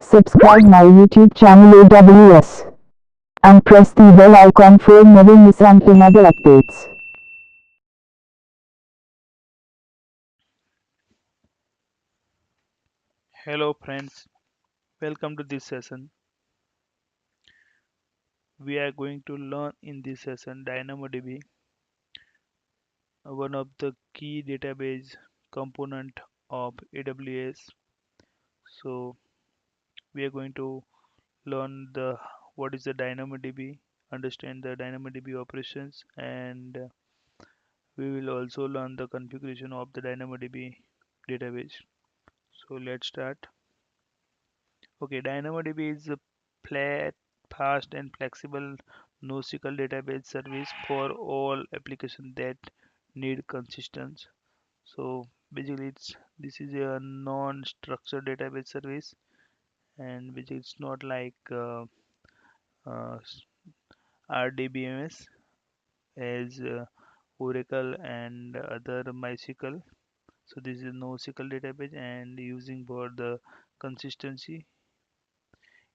Subscribe my YouTube channel AWS and press the bell icon for never miss another updates. Hello friends, welcome to this session. We are going to learn in this session DynamoDB, one of the key database component of AWS. So we are going to learn the what is the DynamoDB, understand the DynamoDB operations, and we will also learn the configuration of the DynamoDB database. So let's start. Okay, DynamoDB is a flat, fast, and flexible NoSQL database service for all applications that need consistency. So basically, this is a non-structured database service, and which is not like uh, RDBMS as Oracle and other MySQL. So this is NoSQL database, and using for the consistency.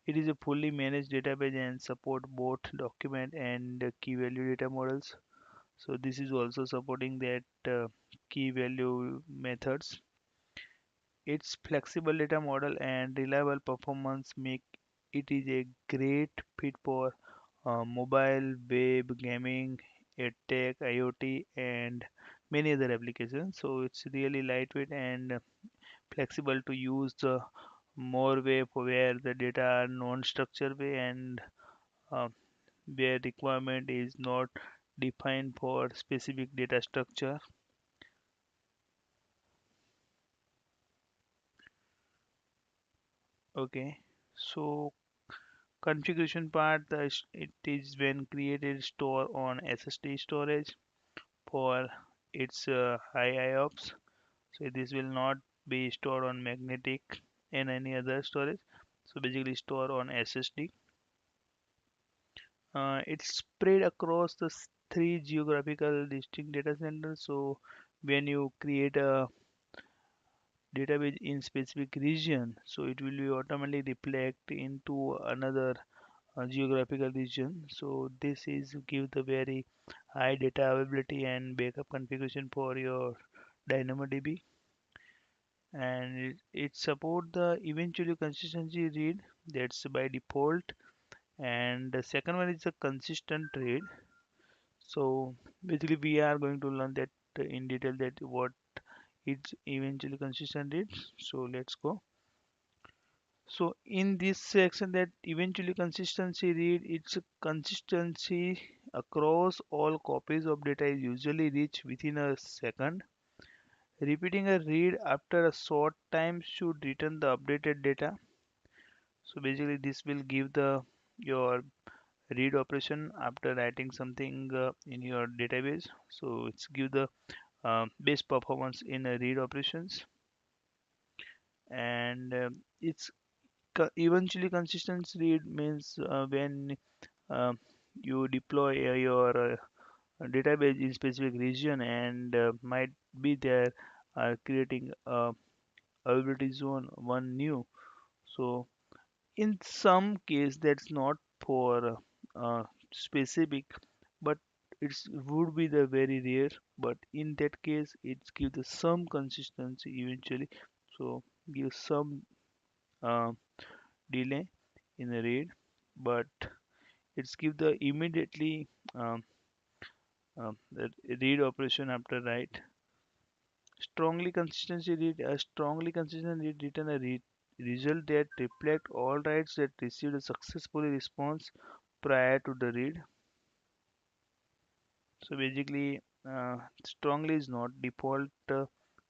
It is a fully managed database and support both document and key value data models. So this is also supporting that key value methods. Its flexible data model and reliable performance make it is a great fit for mobile, web, gaming, edtech, IoT, and many other applications. So it's really lightweight and flexible to use the more way for where the data are non-structured way and uh, where requirement is not defined for specific data structure. Okay, so configuration part, it is when created store on SSD storage for its high IOPS. So this will not be stored on magnetic and any other storage. So basically store on SSD. It's spread across the three geographical distinct data centers. So when you create a database in specific region, so it will be automatically reflect into another geographical region. So this is give the very high data availability and backup configuration for your DynamoDB, and it support the eventually consistency read, that's by default, and the second one is a consistent read. So basically we are going to learn that in detail that what it's eventually consistent read. So let's go. So in this section, that eventually consistency read, it's a consistency across all copies of data is usually reached within a second. Repeating a read after a short time should return the updated data. So basically this will give the your read operation after writing something in your database. So it's give the best performance in read operations, and it's eventually consistent read means when you deploy your database in specific region and might be there creating a availability zone one new. So in some case that's not for specific, but it's would be the very rare, but in that case it gives the some consistency eventually. So give some uh, delay in the read, but it's give the immediately um, the read operation after write. Strongly consistency read, a strongly consistent read return a result that reflect all writes that received a successful response prior to the read. So basically strongly is not default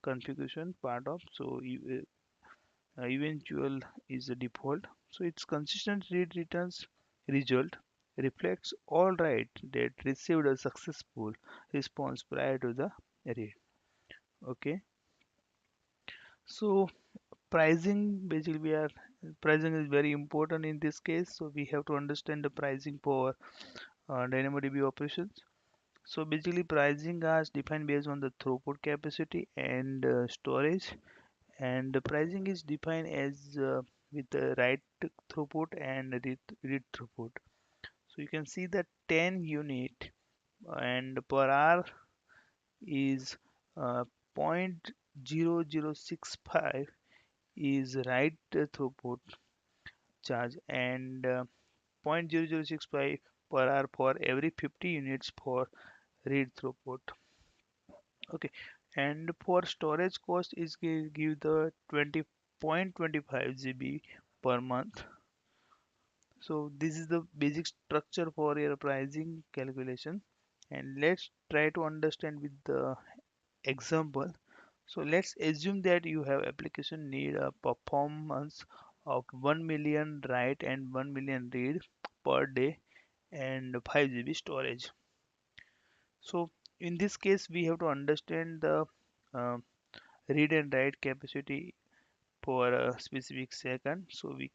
configuration part of, so eventual is the default. So its consistent read returns result reflects all right that received a successful response prior to the read. Okay, so pricing, basically we are pricing is very important in this case, so we have to understand the pricing for DynamoDB operations. So basically pricing is defined based on the throughput capacity and storage, and the pricing is defined as with the write throughput and read throughput. So you can see that 10 unit and per hour is uh, 0.0065 is write throughput charge, and 0.0065 per hour for every 50 units for read throughput. Okay, and for storage cost is give the 20.25 GB per month. So this is the basic structure for your pricing calculation, and let's try to understand with the example. So let's assume that you have application need a performance of 1 million write and 1 million read per day and 5 GB storage. So in this case we have to understand the uh, read and write capacity for a specific second, so we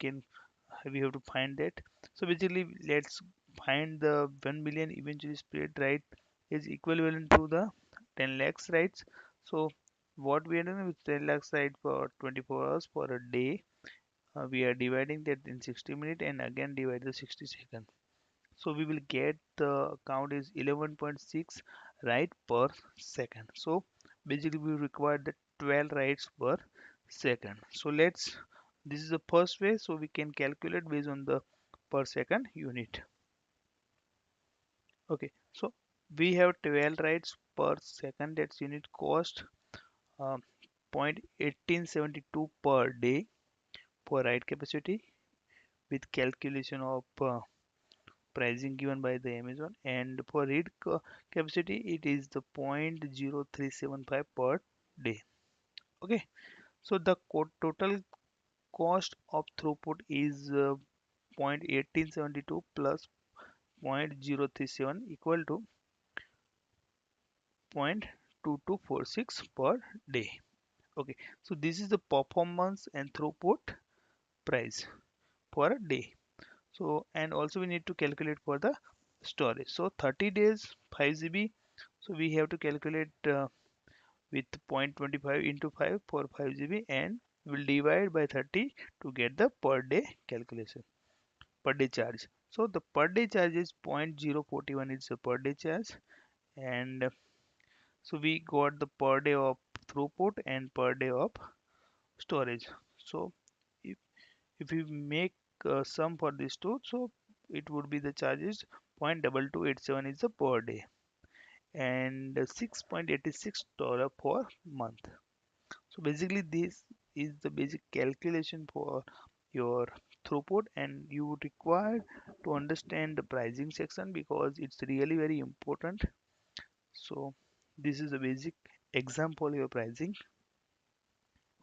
have to find that. So basically let's find the 1 million eventually spread write is equivalent to the 10 lakhs writes. So what we are doing with 10 lakhs write for 24 hours for a day, we are dividing that in 60 minutes and again divide the 60 seconds. So we will get the count is 11.6 write per second. So basically we require the 12 writes per second. So this is the first way, so we can calculate based on the per second unit. Okay, so we have 12 writes per second, that's unit cost um, 0.1872 per day for write capacity with calculation of pricing given by the Amazon, and for read capacity it is the 0.0375 per day. Okay, so the total cost of throughput is 0.1872 plus 0.037 equal to 0.2246 per day. Okay, so this is the performance and throughput price for a day. So and also we need to calculate for the storage. So 30 days 5 GB, so we have to calculate with 0.25 into 5 for 5 GB, and we'll divide by 30 to get the per day calculation, per day charge. So the per day charge is 0.041, it's a per day charge, and so we got the per day of throughput and per day of storage. So if, if we make sum for these two, so it would be the charges 0.2287 is the per day and $6.86 per month. So basically this is the basic calculation for your throughput, and you would require to understand the pricing section because it's really very important. So this is a basic example of your pricing.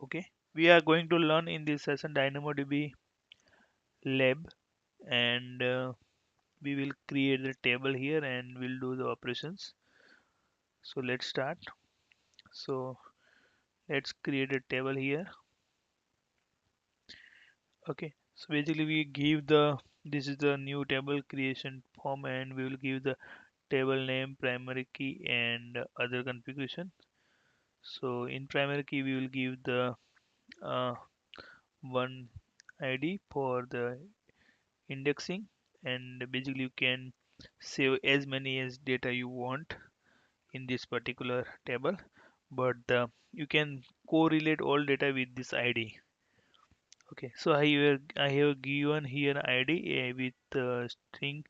Okay, we are going to learn in this session DynamoDB lab, and we will create the table here and we'll do the operations. So let's start. So let's create a table here. Okay, so basically we give the this is the new table creation form, and we will give the table name, primary key, and other configuration. So in primary key we will give the uh, one ID for the indexing, and basically you can save as many as data you want in this particular table, but you can correlate all data with this ID. Okay, so I have given here ID with string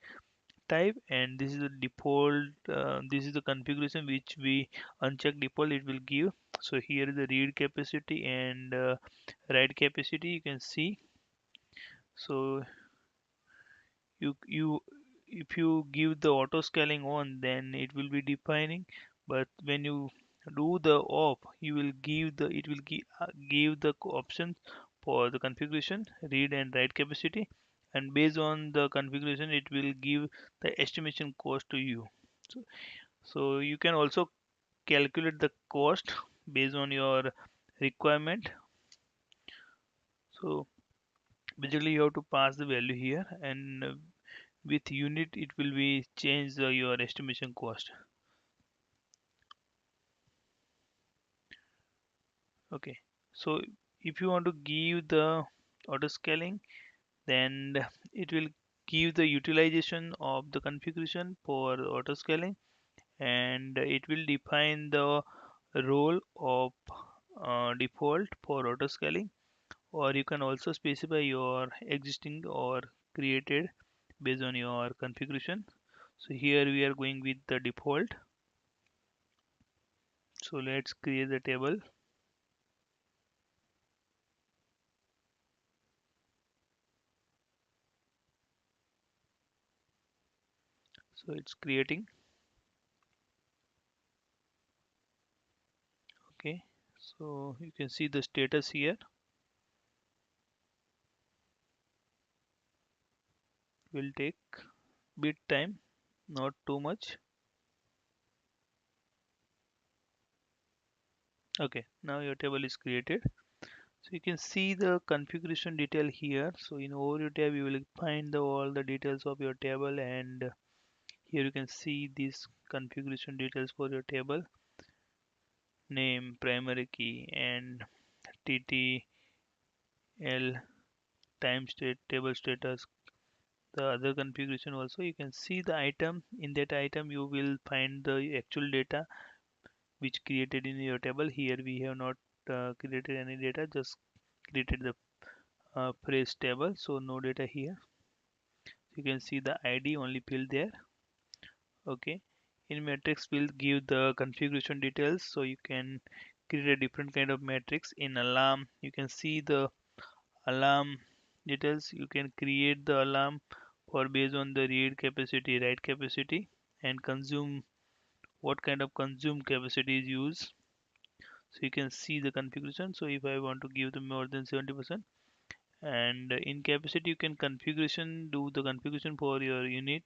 type, and this is the default. This is the configuration which we uncheck default. It will give. So here is the read capacity and write capacity. You can see. So you if you give the auto scaling on, then it will be defining, but when you do the off, you will give the it will give the options for the configuration, read and write capacity, and based on the configuration it will give the estimation cost to you. So you can also calculate the cost based on your requirement. So basically you have to pass the value here, and with unit it will be change your estimation cost. Okay, so if you want to give the auto scaling, then it will give the utilization of the configuration for auto scaling, and it will define the role of default for auto scaling, or you can also specify your existing or created based on your configuration. So here we are going with the default. So let's create the table. So it's creating. Okay, so you can see the status here. Will take bit time, not too much. Okay, now your table is created. So you can see the configuration detail here. So in overview tab you will find all the details of your table, and here you can see these configuration details for your table: name, primary key, and TTL, time state, table status, the other configuration. Also you can see the item. In that item you will find the actual data which created in your table. Here we have not created any data, just created the phrase table, so no data here. You can see the ID only field there. Okay, in matrix we'll give the configuration details, so you can create a different kind of matrix. In alarm you can see the alarm details. You can create the alarm for based on the read capacity, write capacity, and consume, what kind of consume capacity is used. So you can see the configuration. So if I want to give them more than 70%, and in capacity you can configuration, do the configuration for your unit.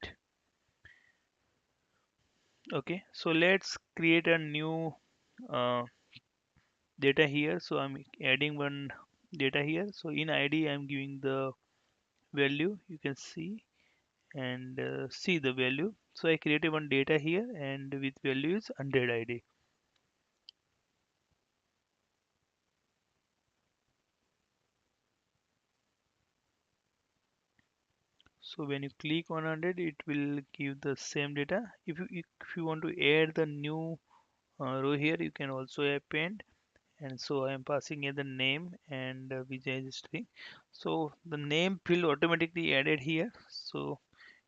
Okay, so let's create a new uh, data here. So I'm adding one data here. So in ID I'm giving the value, you can see, and see the value. So I created one data here, and with value is 100 ID. So when you click on 100 it will give the same data. If you want to add the new row here, you can also append. And so I am passing in the name and Vijay string. So the name field automatically added here. So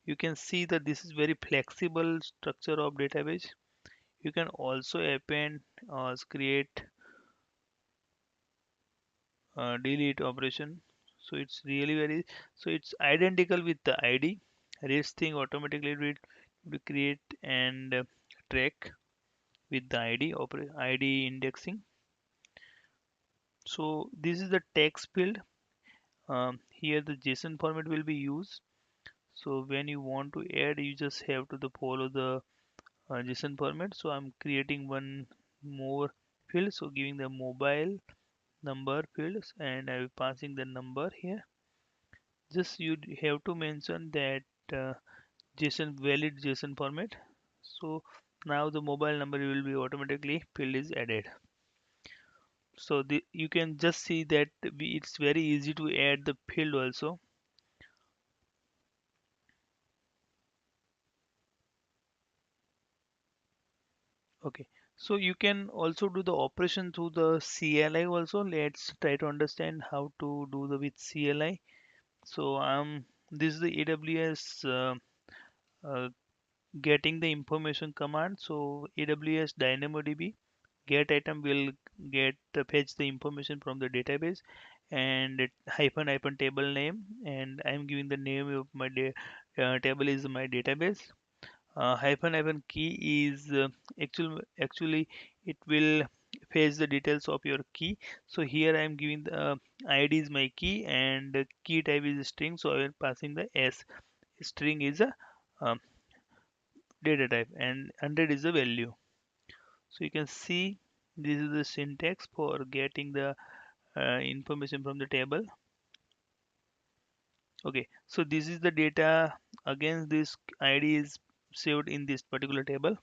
you can see that this is very flexible structure of database. You can also append or create delete operation. So it's really very, so it's identical with the ID. Rest thing automatically will create and track with the ID indexing. So this is the text field. Here the JSON format will be used. So when you want to add, you just have to follow the JSON format. So I'm creating one more field, so giving the mobile number fields, and I'm passing the number here. Just you have to mention that JSON, valid JSON format. So now the mobile number will be automatically field is added. So you can just see that it's very easy to add the field also. Okay, so you can also do the operation through the CLI also. Let's try to understand how to do the with CLI. So this is the AWS uh, getting the information command. So AWS DynamoDB get item will get fetch the information from the database, and hyphen hyphen table name, and I'm giving the name of my table is my database. Hyphen hyphen key is actually it will fetch the details of your key. So here I am giving the ID is my key, and the key type is string, so I am passing the s. String is a um, data type, and 100 is the value. So you can see this is the syntax for getting the information from the table. Okay, so this is the data. Again, this ID is saved in this particular table.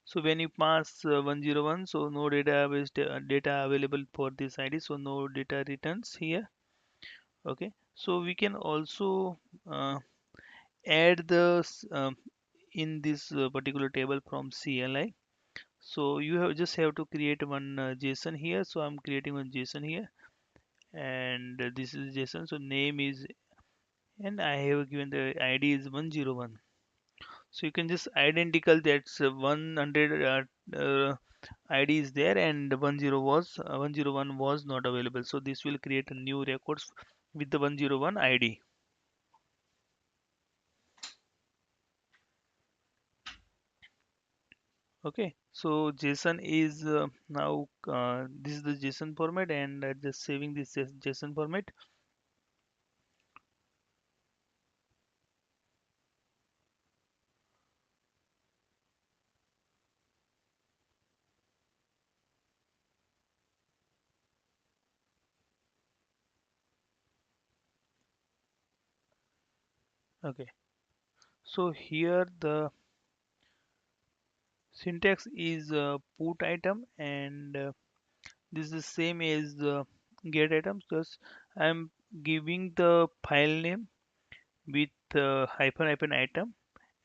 So when you pass 101, so no database data available for this ID, so no data returns here. Okay, so we can also add the in this particular table from CLI. So you have just have to create one JSON here. So I'm creating one JSON here, and this is JSON. So name is, and I have given the ID is 101. So you can just identical that's 100 ID is there, and 101 was not available. So this will create a new records with the 101 ID. Okay, so JSON is now this is the JSON format, and just saving this JSON format. Okay, so here the syntax is put item, and this is the same as get items. Just I'm giving the file name with hyphen item,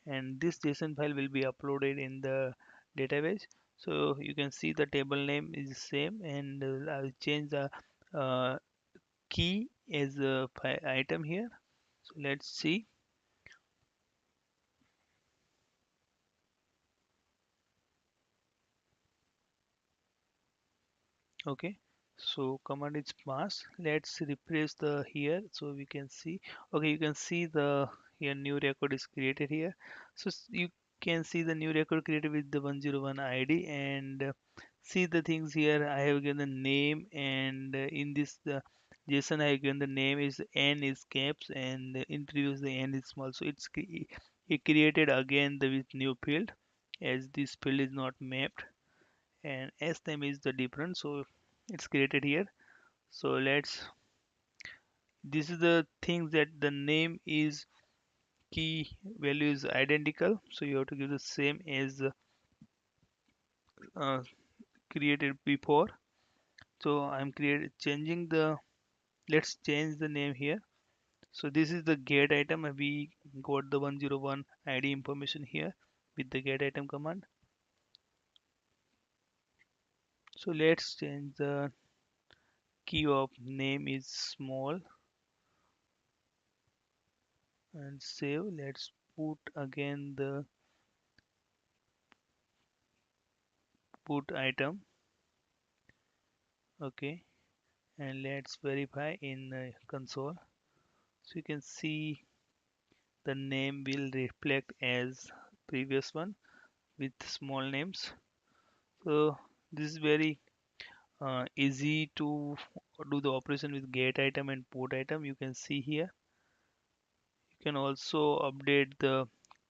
and this JSON file will be uploaded in the database. So you can see the table name is the same, and I'll change the uh, key as a item here. So let's see. Okay, so command is pass. Let's refresh the here so we can see. Okay, you can see the here new record is created here. So you can see the new record created with the 101 ID, and see the things here. I have given the name, and in this JSON I have given the name is n is caps, and introduce the n is small. So it created again the with new field, as this field is not mapped, and s name is the different, so it's created here. So let's, this is the thing that the name is key value is identical, so you have to give the same as uh, created before. So I'm create changing the, let's change the name here. So this is the get item, and we got the 101 ID information here with the get item command. So let's change the key of name is small and save. Let's put again the put item. Okay, and let's verify in console. So you can see the name will reflect as previous one with small names. So this is very easy to do the operation with get item and put item. You can see here. You can also update the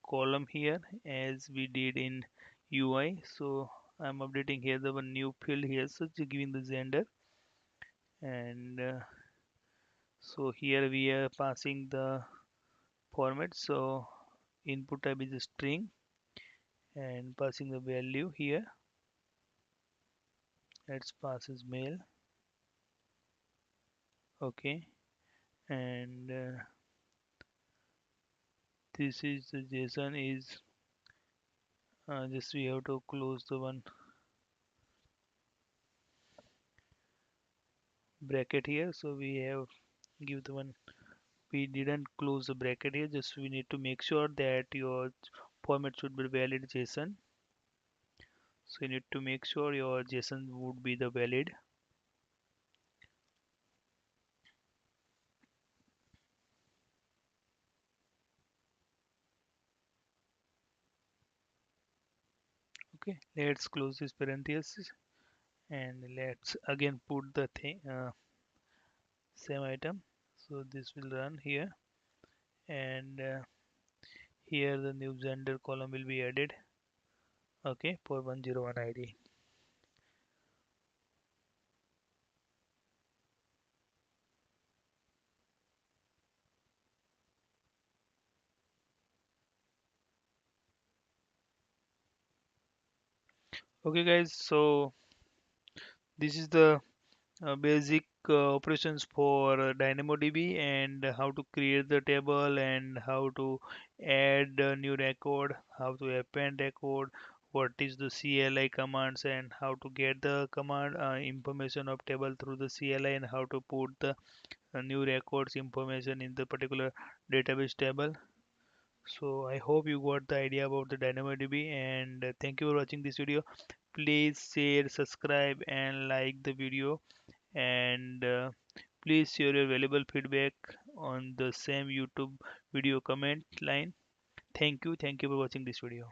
column here as we did in UI. So I'm updating here the one new field here, so giving the gender, and so here we are passing the format. So input type is a string, and passing the value here. Let's pass as mail. Okay, and this is the JSON is just we have to close the one bracket here. So we have give the one, we didn't close the bracket here, just we need to make sure that your format should be valid JSON. So you need to make sure your JSON would be the valid. Okay, let's close this parenthesis, and let's again put the thing same item. So this will run here, and here the new gender column will be added. Okay, for 101 ID. Okay guys, so this is the basic operations for DynamoDB and how to create the table and how to add a new record, how to append record, what is the CLI commands and how to get the command information of table through the CLI and how to put the new records information in the particular database table. So I hope you got the idea about the DynamoDB and thank you for watching this video. Please share, subscribe and like the video and please share your valuable feedback on the same YouTube video comment line. Thank you for watching this video.